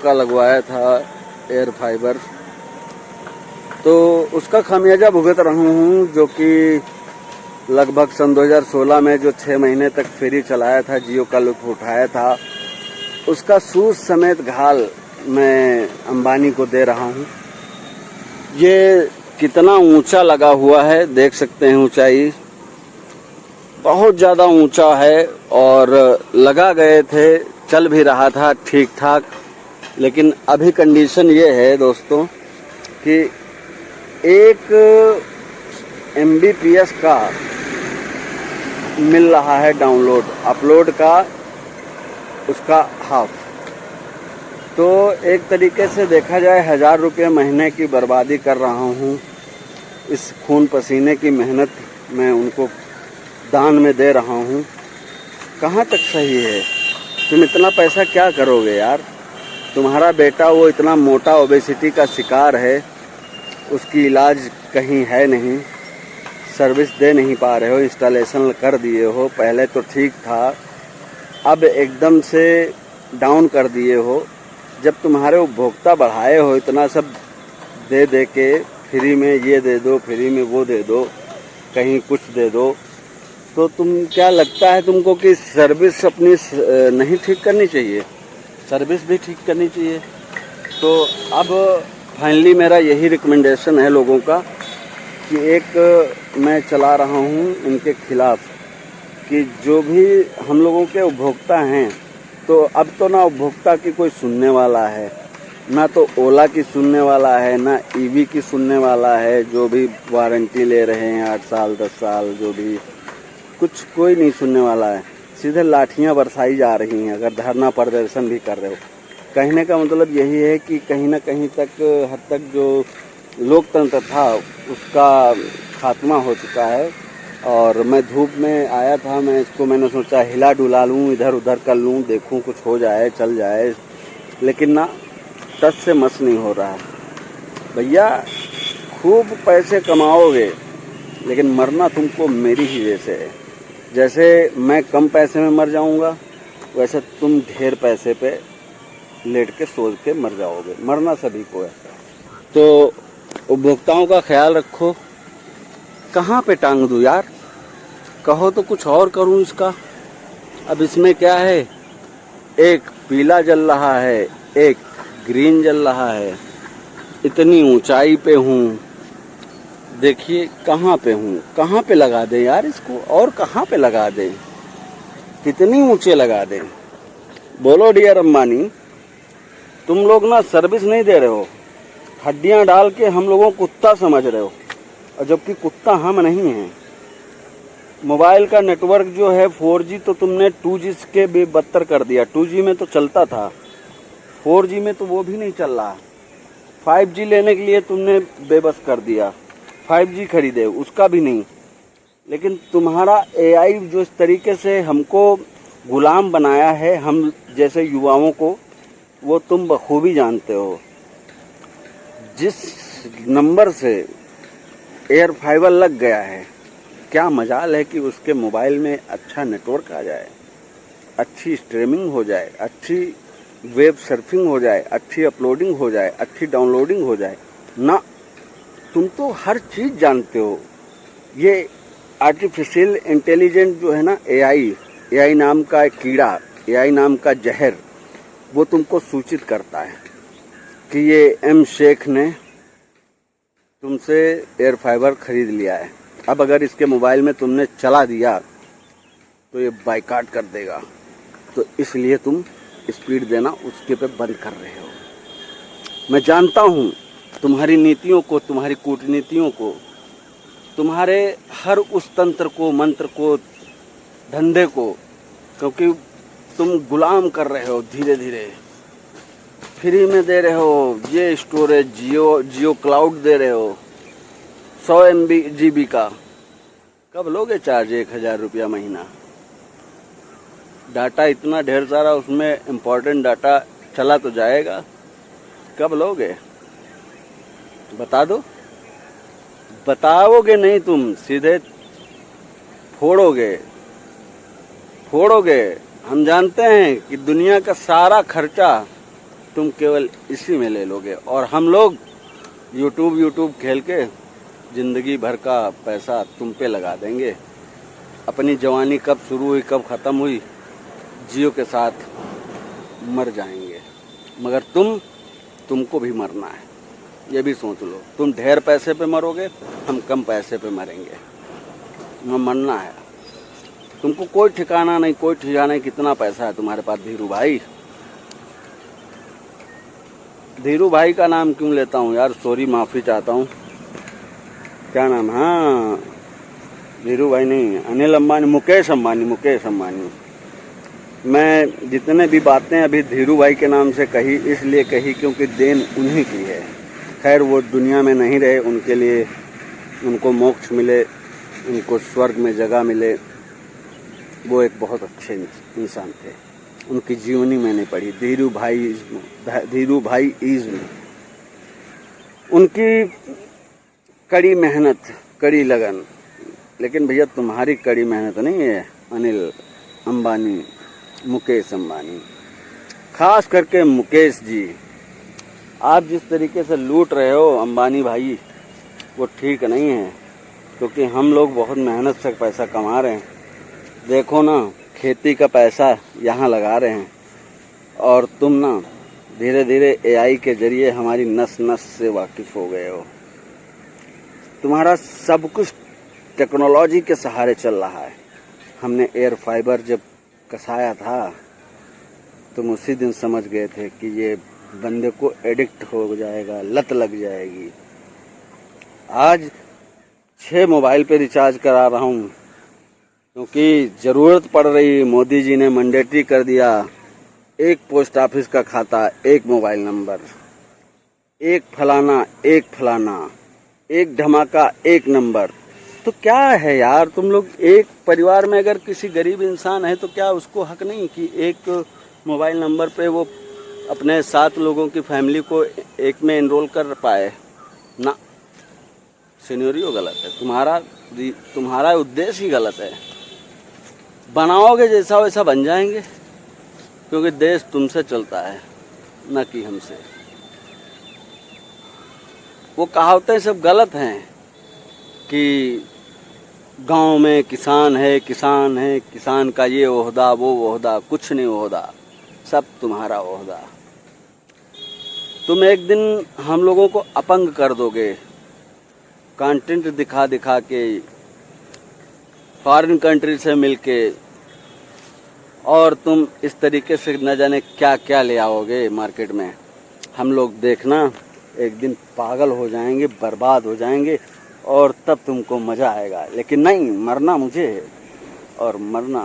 का लगवाया था एयर फाइबर, तो उसका खामियाजा भुगत रहा हूँ, जो कि लगभग सन 2016 में जो 6 महीने तक फ्री चलाया था, जियो का लुत्फ उठाया था, उसका सूद समेत घाल मैं अंबानी को दे रहा हूँ। ये कितना ऊंचा लगा हुआ है, देख सकते हैं ऊंचाई बहुत ज़्यादा ऊंचा है, और लगा गए थे, चल भी रहा था ठीक ठाक। लेकिन अभी कंडीशन ये है दोस्तों कि 1 MBPS का मिल रहा है डाउनलोड, अपलोड का उसका हाफ। तो एक तरीके से देखा जाए 1000 रुपये महीने की बर्बादी कर रहा हूँ। इस खून पसीने की मेहनत मैं उनको दान में दे रहा हूँ। कहाँ तक सही है? तुम इतना पैसा क्या करोगे यार? तुम्हारा बेटा वो इतना मोटा ओबेसिटी का शिकार है, उसकी इलाज कहीं है नहीं, सर्विस दे नहीं पा रहे हो, इंस्टॉलेशन कर दिए हो, पहले तो ठीक था, अब एकदम से डाउन कर दिए हो। जब तुम्हारे उपभोक्ता बढ़ाए हो इतना सब दे दे के, फ्री में ये दे दो, फ्री में वो दे दो, कहीं कुछ दे दो, तो तुम क्या लगता है तुमको कि सर्विस अपनी नहीं ठीक करनी चाहिए? सर्विस भी ठीक करनी चाहिए। तो अब फाइनली मेरा यही रिकमेंडेशन है लोगों का कि एक मैं चला रहा हूँ इनके खिलाफ कि जो भी हम लोगों के उपभोक्ता हैं, तो अब तो ना उपभोक्ता की कोई सुनने वाला है, ना तो ओला की सुनने वाला है, ना ईवी की सुनने वाला है, जो भी वारंटी ले रहे हैं 8 साल 10 साल, जो भी कुछ कोई नहीं सुनने वाला है। सीधे लाठियां बरसाई जा रही हैं अगर धरना प्रदर्शन भी कर रहे हो। कहने का मतलब यही है कि कहीं ना कहीं तक हद तक जो लोकतंत्र था उसका खात्मा हो चुका है। और मैं धूप में आया था, मैंने सोचा हिला डुला लूँ, इधर उधर कर लूँ, देखूँ कुछ हो जाए, चल जाए, लेकिन ना, टस से मस नहीं हो रहा। भैया खूब पैसे कमाओगे लेकिन मरना तुमको मेरी ही वजह से है। जैसे मैं कम पैसे में मर जाऊंगा, वैसे तुम ढेर पैसे पे लेट के सोच के मर जाओगे। मरना सभी को है। तो उपभोक्ताओं का ख्याल रखो। कहाँ पे टांग दूँ यार? कहो तो कुछ और करूँ इसका। अब इसमें क्या है, एक पीला जल रहा है, एक ग्रीन जल रहा है, इतनी ऊंचाई पे हूँ, देखिए कहाँ पे हूँ। कहाँ पे लगा दें यार इसको, और कहाँ पे लगा दें, कितनी ऊंचे लगा दें? बोलो डियर अंबानी, तुम लोग ना सर्विस नहीं दे रहे हो, हड्डियां डाल के हम लोगों को कुत्ता समझ रहे हो, और जबकि कुत्ता हम नहीं हैं। मोबाइल का नेटवर्क जो है 4G तो तुमने 2G के भी बदतर कर दिया। 2G में तो चलता था, 4G में तो वो भी नहीं चल रहा। 5G लेने के लिए तुमने बेबस कर दिया, 5G खरीदे उसका भी नहीं। लेकिन तुम्हारा AI जो इस तरीके से हमको गुलाम बनाया है, हम जैसे युवाओं को, वो तुम बखूबी जानते हो। जिस नंबर से एयर फाइबर लग गया है, क्या मजाल है कि उसके मोबाइल में अच्छा नेटवर्क आ जाए, अच्छी स्ट्रीमिंग हो जाए, अच्छी वेब सर्फिंग हो जाए, अच्छी अपलोडिंग हो जाए, अच्छी डाउनलोडिंग हो जाए ना। तुम तो हर चीज जानते हो। ये आर्टिफिशियल इंटेलिजेंट जो है ना, AI नाम का एक कीड़ा, AI नाम का जहर, वो तुमको सूचित करता है कि ये M शेख ने तुमसे एयर फाइबर खरीद लिया है। अब अगर इसके मोबाइल में तुमने चला दिया तो ये बाइकाट कर देगा, तो इसलिए तुम स्पीड देना उसके पे बंद कर रहे हो। मैं जानता हूँ तुम्हारी नीतियों को, तुम्हारी कूटनीतियों को, तुम्हारे हर उस तंत्र को, मंत्र को, धंधे को, क्योंकि तुम गुलाम कर रहे हो। धीरे धीरे फ्री में दे रहे हो, ये स्टोरेज जियो क्लाउड दे रहे हो 100 GB का। कब लोगे चार्ज 1000 रुपया महीना? डाटा इतना ढेर सारा, उसमें इम्पोर्टेंट डाटा चला तो जाएगा, कब लोगे? बता दो। बताओगे नहीं, तुम सीधे फोड़ोगे। हम जानते हैं कि दुनिया का सारा खर्चा तुम केवल इसी में ले लोगे, और हम लोग यूट्यूब खेल के ज़िंदगी भर का पैसा तुम पे लगा देंगे। अपनी जवानी कब शुरू हुई कब ख़त्म हुई, जियो के साथ मर जाएंगे। मगर तुमको भी मरना है, ये भी सोच लो। तुम ढेर पैसे पे मरोगे, हम कम पैसे पे मरेंगे। हमें मरना है। तुमको कोई ठिकाना नहीं, कोई ठिकाना नहीं कितना पैसा है तुम्हारे पास। धीरू भाई का नाम क्यों लेता हूँ यार, सॉरी, माफ़ी चाहता हूँ। क्या नाम, हाँ धीरू भाई नहीं, अनिल अंबानी, मुकेश अंबानी। मैं जितने भी बातें अभी धीरू भाई के नाम से कही, इसलिए कही क्योंकि देन उन्हीं की है। खैर वो दुनिया में नहीं रहे, उनके लिए उनको मोक्ष मिले, उनको स्वर्ग में जगह मिले। वो एक बहुत अच्छे इंसान थे। उनकी जीवनी मैंने पढ़ी, धीरू भाई इज़्म। उनकी कड़ी मेहनत, कड़ी लगन। लेकिन भैया तुम्हारी कड़ी मेहनत नहीं है अनिल अंबानी, मुकेश अंबानी, खास करके मुकेश जी। आप जिस तरीके से लूट रहे हो अंबानी भाई, वो ठीक नहीं है, क्योंकि हम लोग बहुत मेहनत से पैसा कमा रहे हैं। देखो ना, खेती का पैसा यहाँ लगा रहे हैं, और तुम ना धीरे धीरे एआई के जरिए हमारी नस नस से वाकिफ़ हो गए हो। तुम्हारा सब कुछ टेक्नोलॉजी के सहारे चल रहा है। हमने एयर फाइबर जब कसाया था, तुम उसी दिन समझ गए थे कि ये बंदे को एडिक्ट हो जाएगा, लत लग जाएगी। आज 6 मोबाइल पे रिचार्ज करा रहा हूँ, क्योंकि ज़रूरत पड़ रही। मोदी जी ने मैंडेटरी कर दिया, एक पोस्ट ऑफिस का खाता, एक मोबाइल नंबर, एक फलाना, एक धमाका, एक नंबर। तो क्या है यार, तुम लोग एक परिवार में अगर किसी गरीब इंसान है तो क्या उसको हक नहीं कि एक मोबाइल नंबर पे वो अपने 7 लोगों की फैमिली को एक में एनरोल कर पाए ना? सिनेरियो गलत है, तुम्हारा उद्देश्य ही गलत है। बनाओगे जैसा वैसा बन जाएंगे, क्योंकि देश तुमसे चलता है न कि हमसे। वो कहावतें सब गलत हैं कि गांव में किसान है, किसान का ये ओहदा वो ओहदा, कुछ नहीं ओहदा, सब तुम्हारा ओहदा। तुम एक दिन हम लोगों को अपंग कर दोगे, कंटेंट दिखा दिखा के, फॉरेन कंट्री से मिलके, और तुम इस तरीके से न जाने क्या क्या ले आओगे मार्केट में। हम लोग देखना एक दिन पागल हो जाएंगे, बर्बाद हो जाएंगे, और तब तुमको मज़ा आएगा। लेकिन नहीं, मरना मुझे है, और मरना